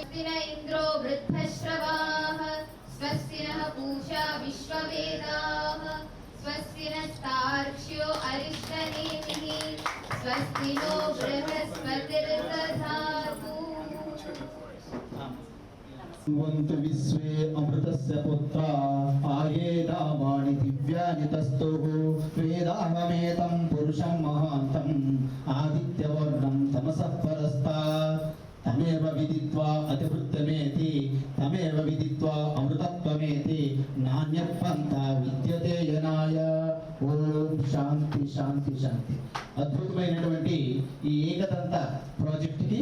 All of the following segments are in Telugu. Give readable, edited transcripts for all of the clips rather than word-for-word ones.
स्वस्ति न इन्द्रो वृद्धश्रवाः स्वस्ति नः पूषा विश्ववेदाः स्वस्ति नस्तार्क्ष्यो अरिष्टनेमिः स्वस्ति नो बृहस्पतिर्दधातु। वन्तु विश्वे अमृतस्य पुत्रा आयेदावाणि दिव्यानि तस्तुः वेदाहमेतं पुरुषं महान्तं आदित्यवर्णं तमसः परस्तात् तमेव विदित्वा अतिवृत्तमेति तमेव विदित्वा अमृतत्वमेति नान्यपन्था विद्यते यनाय। ఓం శాంతి శాంతి శాంతి. అద్భుతమైనటువంటి ఈ ఏకదంత ప్రాజెక్టుకి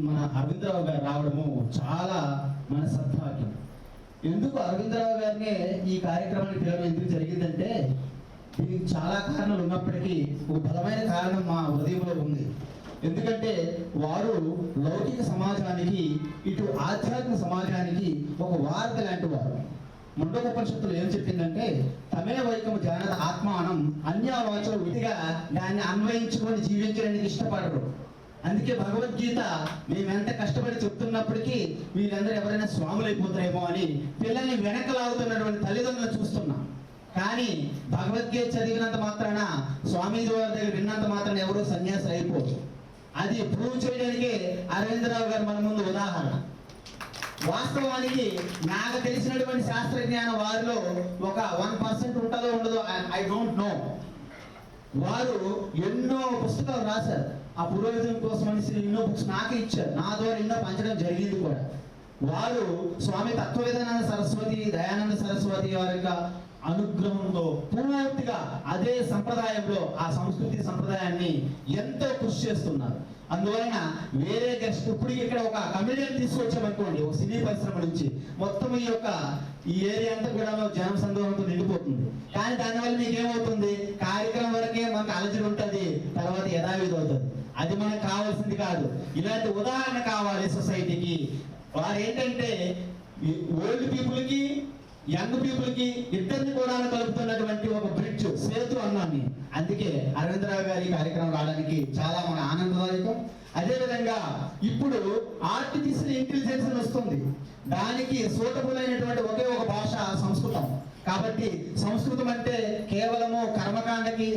మన అరవిందరావు గారు రావడము చాలా మన సద్భాగ్యం. ఎందుకు అరవిందరావు గారినే ఈ కార్యక్రమానికి పిలవడం ఎందుకు జరిగిందంటే దీనికి చాలా కారణాలు ఉన్నప్పటికీ ఒక బలమైన కారణం మా హృదయంలో ఉంది. ఎందుకంటే వారు లౌకిక సమాజానికి ఇటు ఆధ్యాత్మిక సమాజానికి ఒక వారధి లాంటి వారు. ముండకోపనిషత్తులు ఏం చెప్పిందంటే తమే వైకము జానత ఆత్మానం అన్యవాచో విధిగా దాన్ని అన్వయించుకొని జీవించడానికి ఇష్టపడరు. అందుకే భగవద్గీత మేమెంత కష్టపడి చెప్తున్నప్పటికీ వీళ్ళందరూ ఎవరైనా స్వాములు అయిపోతారేమో అని పిల్లల్ని వెనకలాగుతున్నటువంటి తల్లిదండ్రులను చూస్తున్నాం. కానీ భగవద్గీత చదివినంత మాత్రాన స్వామీజీ వారి దగ్గర విన్నంత మాత్రాన ఎవరో సన్యాసులు అయిపోరు. అది ప్రూవ్ చేయడానికే అరవిందరావు గారు మన ముందు ఉదాహరణ. వాస్తవానికి నాకు తెలిసినటువంటి శాస్త్రజ్ఞానం వారిలో ఒక 1% ఉంటుందో ఉండదో ఐ డోంట్ నో. వారు ఎన్నో పుస్తకాలు రాశారు. ఆ పురోహితం కోసం అనేసి ఎన్నో బుక్స్ నాకే ఇచ్చారు. నా ద్వారా ఎన్నో పంచడం జరిగింది కూడా. వారు స్వామి తత్వవేదానంద సరస్వతి దయానంద సరస్వతి వారి యొక్క అనుగ్రహంతో పూర్తిగా అదే సంప్రదాయంలో ఆ సంస్కృతి సంప్రదాయాన్ని ఎంతో కృషి చేస్తున్నారు. అందువలన వేరే గెస్ట్ ఇప్పుడు ఇక్కడ ఒక కమెడియన్ తీసుకొచ్చామనుకోండి ఒక సినీ పరిశ్రమ నుంచి మొత్తం ఈ ఏరియా అంతా కూడా జనం సందోహంతో నిండిపోతుంది. కానీ దానివల్ల మీకు ఏమవుతుంది, కార్యక్రమం వరకే మనకు అలజడి ఉంటుంది, తర్వాత యథావిధి అవుతుంది. అది మనకు కావాల్సింది కాదు. ఇలాంటి ఉదాహరణ కావాలి సొసైటీకి. వారు ఏంటంటే ఓల్డ్ పీపుల్కి యంగ్ పీపుల్కి ఇద్దరిని కూడా కలుపుతున్నటువంటి ఒక బ్రిడ్జ్ సేతు అన్నాన్ని. అందుకే అరవిందరావు గారి కార్యక్రమం రావడానికి చాలా మన ఆనందదాయకం. అదేవిధంగా ఇప్పుడు ఆర్టిఫిషియల్ ఇంటెలిజెన్స్ వస్తుంది. దానికి సూటబుల్ అయినటువంటి ఒకే ఒక భాష సంస్కృతం. కాబట్టి సంస్కృతం అంటే కేవలము కర్మకాండకి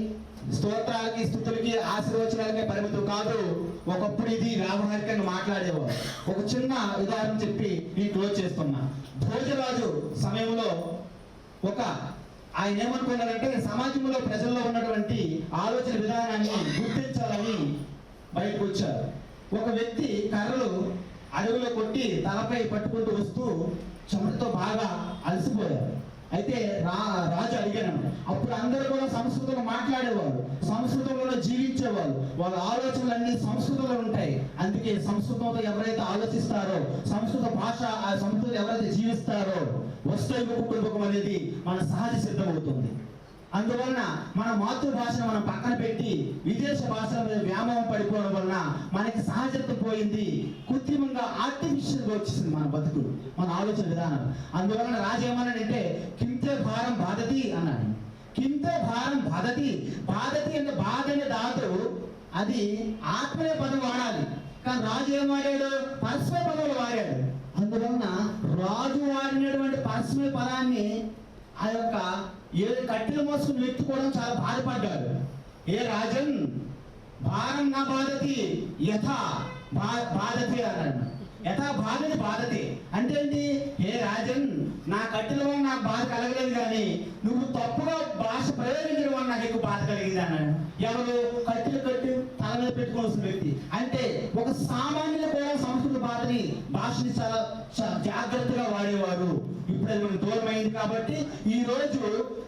స్తోత్రాలకి స్తుతులకి ఆశీర్వచనాలకే పరిమితం కాదు. ఒకప్పుడు ఇది వ్యావహారికంగా మాట్లాడేవారు. ఒక చిన్న ఉదాహరణ చెప్పి నేను క్లోజ్ చేస్తున్నా. భోజరాజు సమయంలో ఆయన ఏమనుకున్నారంటే సమాజంలో ప్రజల్లో ఉన్నటువంటి ఆలోచన విధానాన్ని గుర్తించాలని బయటకు వచ్చారు. ఒక వ్యక్తి కర్రలు అడవిలో కొట్టి తలపై పట్టుకుంటూ వస్తూ చెమటతో బాగా అలసిపోయారు. అయితే రాజు అడిగాను. అప్పుడు అందరూ కూడా సంస్కృతంలో మాట్లాడేవారు, సంస్కృతంలో జీవించేవారు. వాళ్ళ ఆలోచనలన్నీ సంస్కృతంలో ఉంటాయి. అందుకే సంస్కృతంతో ఎవరైతే ఆలోచిస్తారో, సంస్కృత భాష ఆ సంస్కృతం ఎవరైతే జీవిస్తారో వస్తైవ కుటుంబకం అనేది మన సహజ సిద్ధమవుతుంది. అందువలన మన మాతృభాషను మనం పక్కన పెట్టి విదేశ భాషల మీద వ్యామోహం పడిపోవడం వలన మనకి సహజత్వం పోయింది. కృత్రిమంగా ఆర్టిఫిషియల్గా వచ్చేసింది మన బతుకులు, మన ఆలోచన విధానం. అందువలన రాజు ఏమన్నాడంటే కింతే భారం బాధతి అన్నాడు. కింతే భారం బాధతి. బాధతి అంటే బాధ అనే ధాతు అది ఆత్మనే పదం వాడాలి. కానీ రాజు ఏం వాడాడు, పరస్మయ పదవులు వాడాడు. అందువలన రాజు వాడినటువంటి పరస్మయ పదాన్ని ఆ యొక్క కట్టెలు మోసుకుని వ్యక్తి కూడా చాలా బాధపడ్డాడు. ఏ రాజన్ భారం నా బాధతి యథా బాధతి అన్నాడు. యథా బాధని బాధతి అంటే ఏంటి, ఏ రాజన్ నా కట్టెల వల్ల నాకు బాధ కలగలేదు, కానీ నువ్వు తప్పుగా భాష ప్రయోగించడం వల్ల నాకు ఎక్కువ బాధ కలిగింది అన్నాడు. ఎవరు కట్టెలు కట్టి తల మీద పెట్టుకోవాల్సిన వ్యక్తి. అంటే ఒక సామాన్యులు కూడా సంస్కృత భాషని చాలా జాగ్రత్తగా వాడేవారు. ఇప్పుడు అది మనకు దూరమైంది. కాబట్టి ఈ రోజు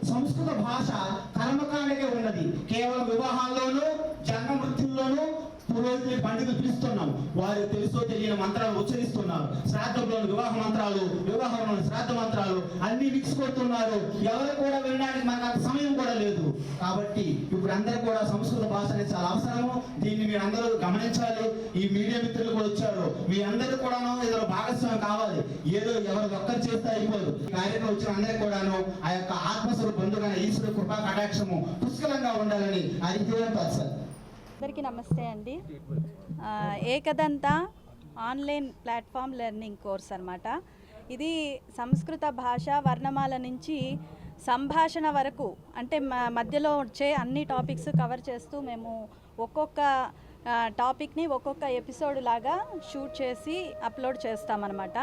సంస్కృత భాష కర్మకాండకే ఉన్నది. కేవలం వివాహాల్లోనూ జన్మ మృత్యుల్లోనూ పురోహితులు పండితులు పిలుస్తున్నాం. వారు తెలుసో తెలియని మంత్రాలు ఉచ్చరిస్తున్నారు. శ్రాద్ధంలోని వివాహ మంత్రాలు, వివాహంలోని శ్రాద్ధ మంత్రాలు అన్ని మిక్స్ కొడుతున్నారు. ఎవరు కూడా వినడానికి మనకు అంత సమయం కూడా లేదు. కాబట్టి ఇప్పుడు అందరూ కూడా సంస్కృత భాష అనేది చాలా అవసరము. దీన్ని మీరు అందరూ గమనించాలి. ఈ మీడియా మిత్రులు కూడా వచ్చారు. మీ అందరూ కూడాను ఏదో భాగస్వామ్యం కావాలి. ఏదో ఎవరు ఒక్కరు చేస్తే అయిపోదు. కార్యక్రమం వచ్చిన అందరికీ కూడాను ఆ యొక్క ఆత్మస్వరూప బంధుగా ఈశ్వర కృపా కటాక్షము పుష్కలంగా ఉండాలని అరిహేవంతో. అందరికీ నమస్తే అండి. Ekadanta online platform learning course అన్నమాట. ఇది సంస్కృత భాష వర్ణమాల నుంచి సంభాషణ వరకు, అంటే మధ్యలో వచ్చే అన్ని టాపిక్స్ కవర్ చేస్తూ మేము ఒక్కొక్క టాపిక్ని ఒక్కొక్క ఎపిసోడ్ లాగా షూట్ చేసి అప్లోడ్ చేస్తామన్నమాట.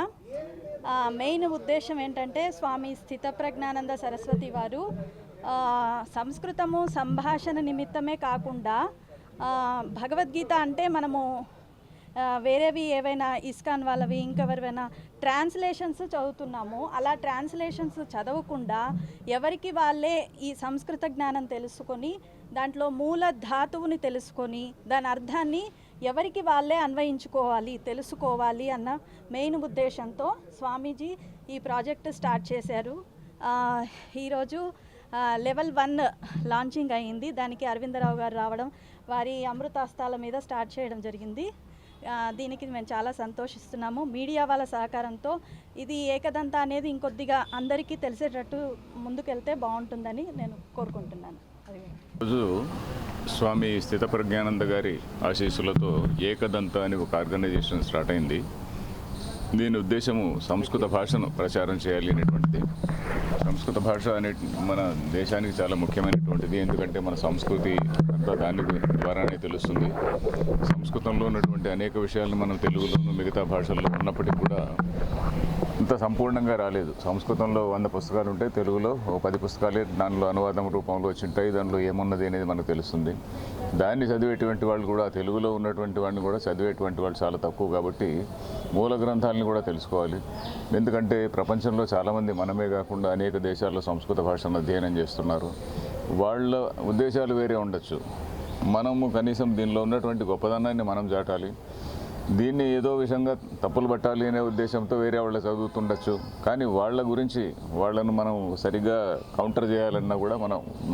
మెయిన్ ఉద్దేశం ఏంటంటే స్వామి స్థితప్రజ్ఞానంద సరస్వతి వారు సంస్కృతము సంభాషణ నిమిత్తమే కాకుండా భగవద్గీత అంటే మనము వేరేవి ఏవైనా ఇస్కాన్ వాళ్ళవి ఇంకెవరివైనా ట్రాన్స్లేషన్స్ చదువుతున్నాము. అలా ట్రాన్స్లేషన్స్ చదవకుండా ఎవరికి వాళ్ళే ఈ సంస్కృత జ్ఞానం తెలుసుకొని దాంట్లో మూల ధాతువుని తెలుసుకొని దాని అర్థాన్ని ఎవరికి వాళ్ళే అన్వయించుకోవాలి, తెలుసుకోవాలి అన్న మెయిన్ ఉద్దేశంతో స్వామీజీ ఈ ప్రాజెక్ట్ స్టార్ట్ చేశారు. ఈరోజు లెవెల్ 1 లాంచింగ్ అయ్యింది. దానికి అరవిందరావు గారు రావడం, వారి అమృతాస్తాల మీద స్టార్ట్ చేయడం జరిగింది. దీనికి మేము చాలా సంతోషిస్తున్నాము. మీడియా వాళ్ళ సహకారంతో ఇది ఏకదంత అనేది ఇంకొద్దిగా అందరికీ తెలిసేటట్టు ముందుకెళ్తే బాగుంటుందని నేను కోరుకుంటున్నాను. రోజు స్వామి స్థితప్రజ్ఞానంద గారి ఆశీస్సులతో ఏకదంత అని ఒక ఆర్గనైజేషన్ స్టార్ట్ అయింది. దీని ఉద్దేశము సంస్కృత భాషను ప్రచారం చేయాలి అనేటువంటిది. సంస్కృత భాష అనే మన దేశానికి చాలా ముఖ్యమైనటువంటిది. ఎందుకంటే మన సంస్కృతి అంతా దాని ద్వారానే తెలుస్తుంది. సంస్కృతంలో ఉన్నటువంటి అనేక విషయాలను మనం తెలుగులోనూ మిగతా భాషల్లో ఉన్నప్పటికీ కూడా ఇంత సంపూర్ణంగా రాలేదు. సంస్కృతంలో 100 పుస్తకాలు ఉంటే తెలుగులో 10 పుస్తకాలే దానిలో అనువాదం రూపంలో వచ్చింటాయి. దానిలో ఏమున్నది అనేది మనకు తెలుస్తుంది. దాన్ని చదివేటువంటి వాళ్ళు కూడా, తెలుగులో ఉన్నటువంటి వాడిని కూడా చదివేటువంటి వాళ్ళు చాలా తక్కువ. కాబట్టి మూల గ్రంథాలను కూడా తెలుసుకోవాలి. ఎందుకంటే ప్రపంచంలో చాలామంది, మనమే కాకుండా అనేక దేశాల్లో సంస్కృత భాషను అధ్యయనం చేస్తున్నారు. వాళ్ళ ఉద్దేశాలు వేరే ఉండొచ్చు. మనము కనీసం దీనిలో ఉన్నటువంటి గొప్పదనాన్ని మనం చాటాలి. దీన్ని ఏదో విధంగా తప్పులు పట్టాలి అనే ఉద్దేశంతో వేరే వాళ్ళు చదువుతుండొచ్చు. కానీ వాళ్ళ గురించి వాళ్ళను మనం సరిగ్గా కౌంటర్ చేయాలన్నా కూడా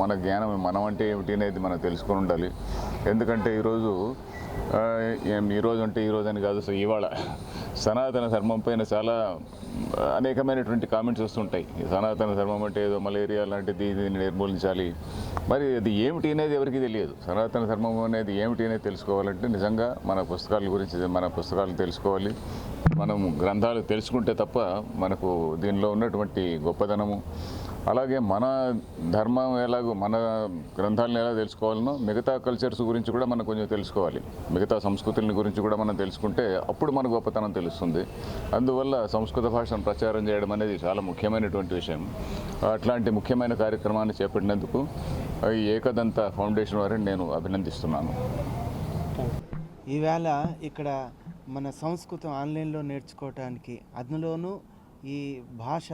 మన జ్ఞానం, మనం అంటే ఏమిటి అనేది మనం తెలుసుకొని ఉండాలి. ఎందుకంటే ఈరోజు అని కాదు, ఇవాళ సనాతన ధర్మం పైన చాలా అనేకమైనటువంటి కామెంట్స్ వస్తుంటాయి. సనాతన ధర్మం అంటే ఏదో మలేరియా లాంటిది, దీన్ని నిర్మూలించాలి. మరి అది ఏమిటి అనేది ఎవరికి తెలియదు. సనాతన ధర్మం అనేది ఏమిటి అనేది తెలుసుకోవాలంటే నిజంగా మన పుస్తకాల గురించి, మన పుస్తకాలు తెలుసుకోవాలి. మనం గ్రంథాలు తెలుసుకుంటే తప్ప మనకు దీనిలో ఉన్నటువంటి గొప్పదనము, అలాగే మన ధర్మం ఎలాగో, మన గ్రంథాలను ఎలా తెలుసుకోవాలనో మిగతా కల్చర్స్ గురించి కూడా మనం కొంచెం తెలుసుకోవాలి. మిగతా సంస్కృతుల గురించి కూడా మనం తెలుసుకుంటే అప్పుడు మన గొప్పతనం తెలుస్తుంది. అందువల్ల సంస్కృత భాషను ప్రచారం చేయడం అనేది చాలా ముఖ్యమైనటువంటి విషయం. అట్లాంటి ముఖ్యమైన కార్యక్రమాన్ని చేపట్టినందుకు ఈ ఏకదంత ఫౌండేషన్ వారిని నేను అభినందిస్తున్నాను. ఈవేళ ఇక్కడ మన సంస్కృతం ఆన్లైన్లో నేర్చుకోవటానికి, అందులోనూ ఈ భాష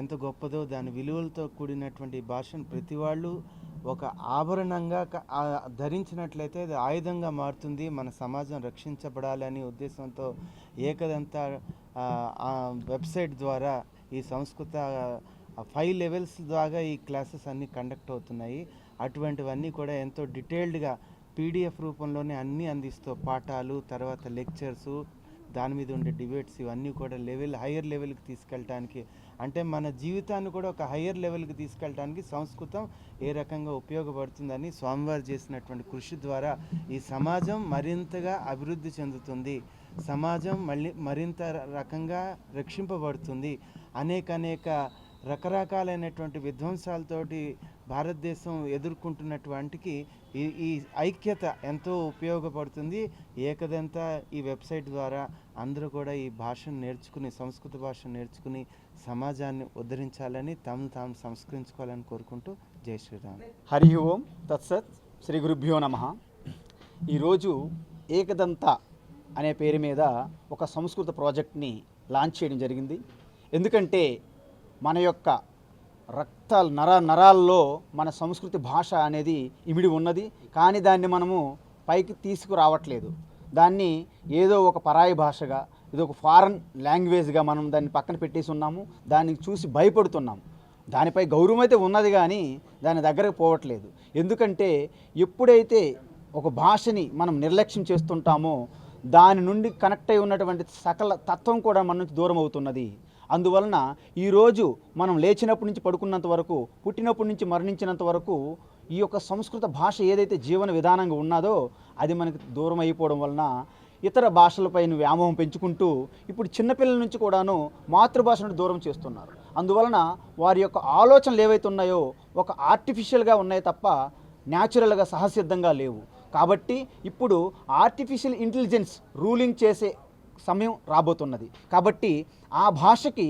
ఎంత గొప్పదో, దాని విలువలతో కూడినటువంటి భాషను ప్రతి వాళ్ళు ఒక ఆభరణంగా ధరించినట్లయితే అది ఆయుధంగా మారుతుంది. మన సమాజం రక్షించబడాలని ఉద్దేశంతో ఏకదంత వెబ్సైట్ ద్వారా ఈ సంస్కృత 5 లెవెల్స్ ద్వారా ఈ క్లాసెస్ అన్నీ కండక్ట్ అవుతున్నాయి. అటువంటివన్నీ కూడా ఎంతో డీటెయిల్డ్గా PDF రూపంలోనే అన్నీ అందిస్తూ, పాఠాలు, తర్వాత లెక్చర్సు, దాని మీద ఉండే డిబేట్స్, ఇవన్నీ కూడా హయ్యర్ లెవెల్కి తీసుకెళ్ళటానికి, అంటే మన జీవితాన్ని కూడా ఒక హయ్యర్ లెవెల్కి తీసుకెళ్ళడానికి సంస్కృతం ఏ రకంగా ఉపయోగపడుతుందని స్వామివారు చేసినటువంటి కృషి ద్వారా ఈ సమాజం మరింతగా అభివృద్ధి చెందుతుంది. సమాజం మరింత రకంగా రక్షింపబడుతుంది. అనేక రకరకాలైనటువంటి విధ్వంసాలతోటి భారతదేశం ఎదుర్కొంటున్నటువంటికి ఈ ఐక్యత ఎంతో ఉపయోగపడుతుంది. ఏకదంత ఈ వెబ్సైట్ ద్వారా అందరూ కూడా ఈ భాషను నేర్చుకుని, సంస్కృత భాషను నేర్చుకుని సమాజాన్ని ఉద్ధరించాలని, తాము సంస్కరించుకోవాలని కోరుకుంటూ జై శ్రీరామ్. హరి ఓం తత్సత్. శ్రీ గురుభ్యో నమః. ఈరోజు ఏకదంత అనే పేరు మీద ఒక సంస్కృత ప్రాజెక్ట్ని లాంచ్ చేయడం జరిగింది. ఎందుకంటే మన యొక్క నరాల్లో మన సంస్కృతి భాష అనేది ఇమిడి ఉన్నది. కానీ దాన్ని మనము పైకి తీసుకురావట్లేదు. దాన్ని ఏదో ఒక పరాయి భాషగా, ఇది ఒక ఫారెన్ లాంగ్వేజ్గా మనం దాన్ని పక్కన పెట్టేసి ఉన్నాము. దాన్ని చూసి భయపడుతున్నాము. దానిపై గౌరవం అయితే ఉన్నది కానీ దాని దగ్గరకు పోవట్లేదు. ఎందుకంటే ఎప్పుడైతే ఒక భాషని మనం నిర్లక్ష్యం చేస్తుంటామో దాని నుండి కనెక్ట్ అయి ఉన్నటువంటి సకల తత్వం కూడా మన నుంచి దూరం అవుతున్నది. అందువలన ఈరోజు మనం లేచినప్పటి నుంచి పడుకున్నంత వరకు, పుట్టినప్పటి నుంచి మరణించినంత వరకు ఈ యొక్క సంస్కృత భాష ఏదైతే జీవన విధానంగా ఉన్నదో అది మనకి దూరం అయిపోవడం వలన ఇతర భాషలపైన వ్యామోహం పెంచుకుంటూ ఇప్పుడు చిన్నపిల్లల నుంచి కూడాను మాతృభాషను దూరం చేస్తున్నారు. అందువలన వారి యొక్క ఆలోచనలు ఏవైతే ఉన్నాయో ఒక ఆర్టిఫిషియల్గా ఉన్నాయి తప్ప న్యాచురల్గా సహసిద్ధంగా లేవు. కాబట్టి ఇప్పుడు ఆర్టిఫిషియల్ ఇంటెలిజెన్స్ రూలింగ్ చేసే సమయం రాబోతున్నది. కాబట్టి ఆ భాషకి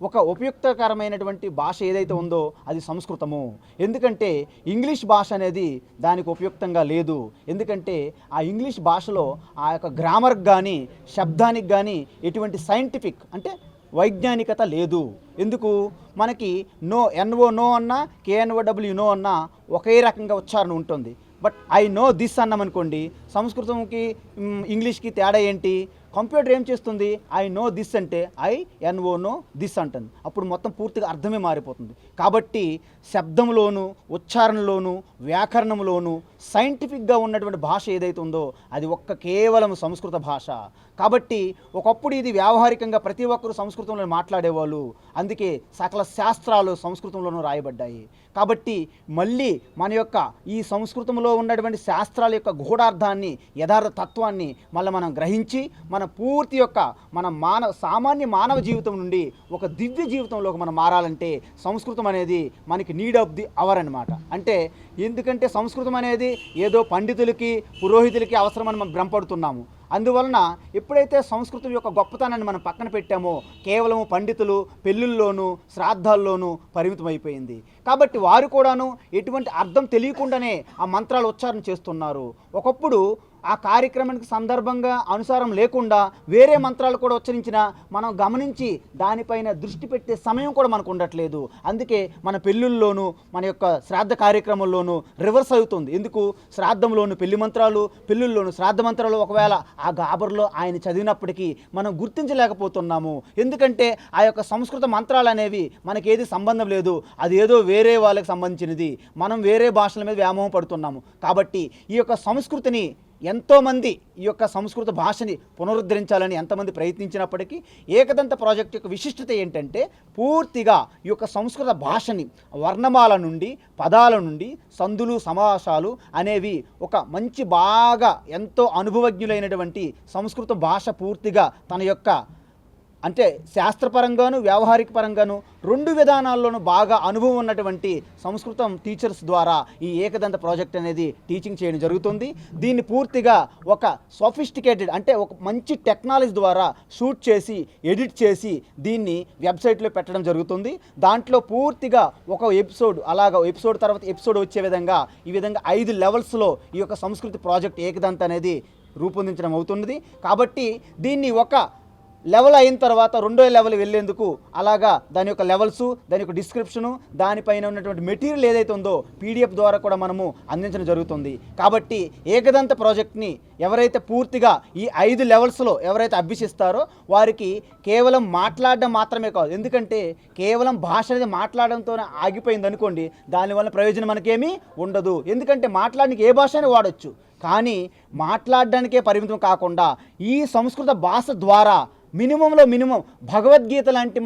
ఒక ఉపయుక్తకరమైనటువంటి భాష ఏదైతే ఉందో అది సంస్కృతము. ఎందుకంటే ఇంగ్లీష్ భాష అనేది దానికి ఉపయుక్తంగా లేదు. ఎందుకంటే ఆ ఇంగ్లీష్ భాషలో ఆ యొక్క గ్రామర్కి కానీ శబ్దానికి కానీ ఎటువంటి సైంటిఫిక్ అంటే వైజ్ఞానికత లేదు. ఎందుకు? మనకి నో ఎన్ఓ నో అన్నా కేఎన్ఓడబ్ల్యూ నో అన్నా ఒకే రకంగా ఉచ్చారణ ఉంటుంది. బట్ ఐ నో దిస్ అన్నామనుకోండి, సంస్కృతంకి ఇంగ్లీష్కి తేడా ఏంటి? కంప్యూటర్ ఏం చేస్తుంది? ఐ నో దిస్ అంటే ఐ ఎన్ఓ నో దిస్ అంటుంది. అప్పుడు మొత్తం పూర్తిగా అర్థమే మారిపోతుంది. కాబట్టి శబ్దంలోను ఉచ్చారణలోను వ్యాకరణంలోను సైంటిఫిక్గా ఉన్నటువంటి భాష ఏదైతే ఉందో అది కేవలం సంస్కృత భాష. కాబట్టి ఒకప్పుడు ఇది వ్యావహారికంగా ప్రతి ఒక్కరు సంస్కృతంలో మాట్లాడేవాళ్ళు. అందుకే సకల శాస్త్రాలు సంస్కృతంలోనూ రాయబడ్డాయి. కాబట్టి మళ్ళీ మన యొక్క ఈ సంస్కృతంలో ఉన్నటువంటి శాస్త్రాల యొక్క గూఢార్థాన్ని యథార్థ తత్వాన్ని మళ్ళీ మనం గ్రహించి మన పూర్తి యొక్క మన సామాన్య మానవ జీవితం నుండి ఒక దివ్య జీవితంలోకి మనం మారాలంటే సంస్కృతం అనేది మనకి నీడ్ ఆఫ్ ది అవర్ అనమాట. అంటే ఎందుకంటే సంస్కృతం అనేది ఏదో పండితులకి పురోహితులకి అవసరమని మనం భ్రమపడుతున్నాము. అందువలన ఎప్పుడైతే సంస్కృతం యొక్క గొప్పతనాన్ని మనం పక్కన పెట్టామో కేవలం పండితులు పెళ్ళిళ్ళలోనూ శ్రాద్ధాల్లోనూ పరిమితం అయిపోయింది. కాబట్టి వారు కూడాను ఎటువంటి అర్థం తెలియకుండానే ఆ మంత్రాలు ఉచ్చారణ చేస్తున్నారు. ఒకప్పుడు ఆ కార్యక్రమానికి సందర్భంగా అనుసారం లేకుండా వేరే మంత్రాలు కూడా ఉచ్చరించినా మనం గమనించి దానిపైన దృష్టి పెట్టే సమయం కూడా మనకు ఉండట్లేదు. అందుకే మన పెళ్ళిళ్ళలోనూ మన యొక్క శ్రాద్ధ కార్యక్రమంలోనూ రివర్స్ అవుతుంది. ఎందుకు? శ్రాద్ధంలోను పెళ్లి మంత్రాలు, పెళ్ళిళ్ళలోను శ్రాద్ధ మంత్రాలు ఒకవేళ ఆ గాబర్లో ఆయన చదివినప్పటికీ మనం గుర్తించలేకపోతున్నాము. ఎందుకంటే ఆ యొక్క సంస్కృత మంత్రాలు అనేవి మనకేది సంబంధం లేదు. అది ఏదో వేరే వాళ్ళకి సంబంధించినది. మనం వేరే భాషల మీద వ్యామోహం పడుతున్నాము. కాబట్టి ఈ యొక్క సంస్కృతిని ఎంతోమంది ఈ యొక్క సంస్కృత భాషని పునరుద్ధరించాలని ఎంతమంది ప్రయత్నించినప్పటికీ ఏకదంత ప్రాజెక్ట్ యొక్క విశిష్టత ఏంటంటే పూర్తిగా ఈ యొక్క సంస్కృత భాషని వర్ణమాల నుండి పదాల నుండి సందులు సమాసాలు అనేవి ఒక మంచి బాగా ఎంతో అనుభవజ్ఞులైనటువంటి సంస్కృత భాష పూర్తిగా తన యొక్క అంటే శాస్త్రపరంగాను వ్యావహారిక పరంగాను రెండు విధానాల్లోనూ బాగా అనుభవం ఉన్నటువంటి సంస్కృతం టీచర్స్ ద్వారా ఈ ఏకదంత ప్రాజెక్ట్ అనేది టీచింగ్ చేయడం జరుగుతుంది. దీన్ని పూర్తిగా ఒక సోఫిస్టికేటెడ్ అంటే ఒక మంచి టెక్నాలజీ ద్వారా షూట్ చేసి ఎడిట్ చేసి దీన్ని వెబ్సైట్లో పెట్టడం జరుగుతుంది. దాంట్లో పూర్తిగా ఒక ఎపిసోడ్ అలాగా ఎపిసోడ్ తర్వాత ఎపిసోడ్ వచ్చే విధంగా ఈ విధంగా 5 లెవెల్స్లో ఈ యొక్క సంస్కృతి ప్రాజెక్ట్ ఏకదంత అనేది రూపొందించడం అవుతున్నది. కాబట్టి దీన్ని ఒక లెవెల్ అయిన తర్వాత రెండో లెవెల్ వెళ్ళేందుకు అలాగా దాని యొక్క లెవెల్స్ దాని యొక్క డిస్క్రిప్షను దానిపైన ఉన్నటువంటి మెటీరియల్ ఏదైతే ఉందో పీడిఎఫ్ ద్వారా కూడా మనము అందించడం జరుగుతుంది. కాబట్టి ఏకదంత ప్రాజెక్ట్ని ఎవరైతే పూర్తిగా ఈ 5 లెవెల్స్లో ఎవరైతే అభ్యసిస్తారో వారికి కేవలం మాట్లాడడం మాత్రమే కాదు. ఎందుకంటే కేవలం భాష అనేది మాట్లాడడంతో ఆగిపోయింది అనుకోండి, దానివల్ల ప్రయోజనం మనకేమీ ఉండదు. ఎందుకంటే మాట్లాడడానికి ఏ భాష అయినా వాడచ్చు. కానీ మాట్లాడడానికే పరిమితం కాకుండా ఈ సంస్కృత భాష ద్వారా మినిమంలో మినిమం భగవద్గీత లాంటి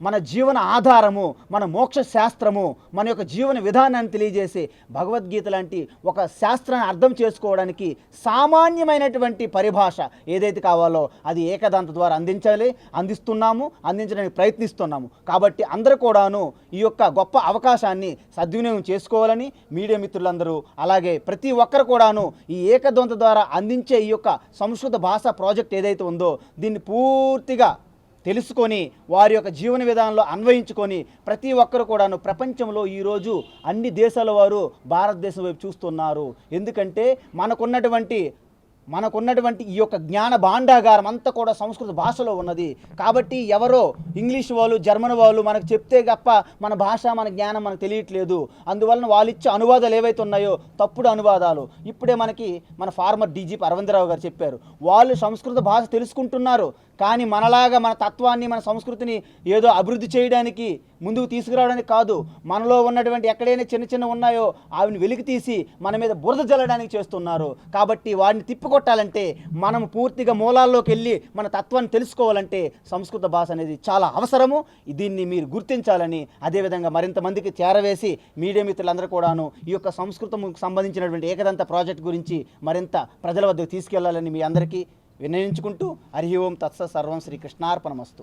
మన జీవన ఆధారము, మన మోక్ష శాస్త్రము, మన యొక్క జీవన విధానాన్ని తెలియజేసే భగవద్గీత లాంటి ఒక శాస్త్రాన్ని అర్థం చేసుకోవడానికి సామాన్యమైనటువంటి పరిభాష ఏదైతే కావాలో అది ఏకదంత ద్వారా అందించడానికి ప్రయత్నిస్తున్నాము. కాబట్టి అందరూ కూడాను ఈ యొక్క గొప్ప అవకాశాన్ని సద్వినియోగం చేసుకోవాలని మీడియా మిత్రులందరూ అలాగే ప్రతి ఒక్కరు కూడాను ఈ ఏకదంత ద్వారా అందించే ఈ యొక్క సంస్కృత భాష ప్రాజెక్ట్ ఏదైతే ఉందో దీన్ని పూర్తిగా తెలుసుకొని వారి యొక్క జీవన విధానంలో అన్వయించుకొని ప్రతి ఒక్కరు కూడాను ప్రపంచంలో ఈరోజు అన్ని దేశాల వారు భారతదేశం వైపు చూస్తున్నారు. ఎందుకంటే మనకున్నటువంటి ఈ యొక్క జ్ఞాన భాండాగారం అంతా కూడా సంస్కృత భాషలో ఉన్నది. కాబట్టి ఎవరో ఇంగ్లీష్ వాళ్ళు జర్మన్ వాళ్ళు మనకు చెప్తే తప్ప మన భాష మన జ్ఞానం మనకు తెలియట్లేదు. అందువలన వాళ్ళు ఇచ్చే అనువాదాలు ఏవైతే ఉన్నాయో తప్పుడు అనువాదాలు. ఇప్పుడే మన ఫార్మర్ డీజీపీ అరవిందరావు గారు చెప్పారు, వాళ్ళు సంస్కృత భాష తెలుసుకుంటున్నారు కానీ మనలాగా మన తత్వాన్ని మన సంస్కృతిని ఏదో అభివృద్ధి చేయడానికి ముందుకు తీసుకురావడానికి కాదు, మనలో ఉన్నటువంటి ఎక్కడైనా చిన్న చిన్న ఉన్నాయో ఆవిని వెలికి తీసి మన మీద బురద జల్లడానికి చేస్తున్నారు. కాబట్టి వాడిని తిప్పికొట్టాలంటే మనం పూర్తిగా మూలాల్లోకి వెళ్ళి మన తత్వాన్ని తెలుసుకోవాలంటే సంస్కృత భాష అనేది చాలా అవసరము. దీన్ని మీరు గుర్తించాలని అదేవిధంగా మరింత మందికి చేరవేసి మీడియా మిత్రులందరూ కూడాను ఈ యొక్క సంస్కృతంకు సంబంధించినటువంటి ఏకదంత ప్రాజెక్ట్ గురించి మరింత ప్రజల వద్దకు తీసుకెళ్లాలని మీ అందరికీ వినయించుకుంటూ హరి ఓం తత్స సర్వం శ్రీకృష్ణార్పణమస్తు.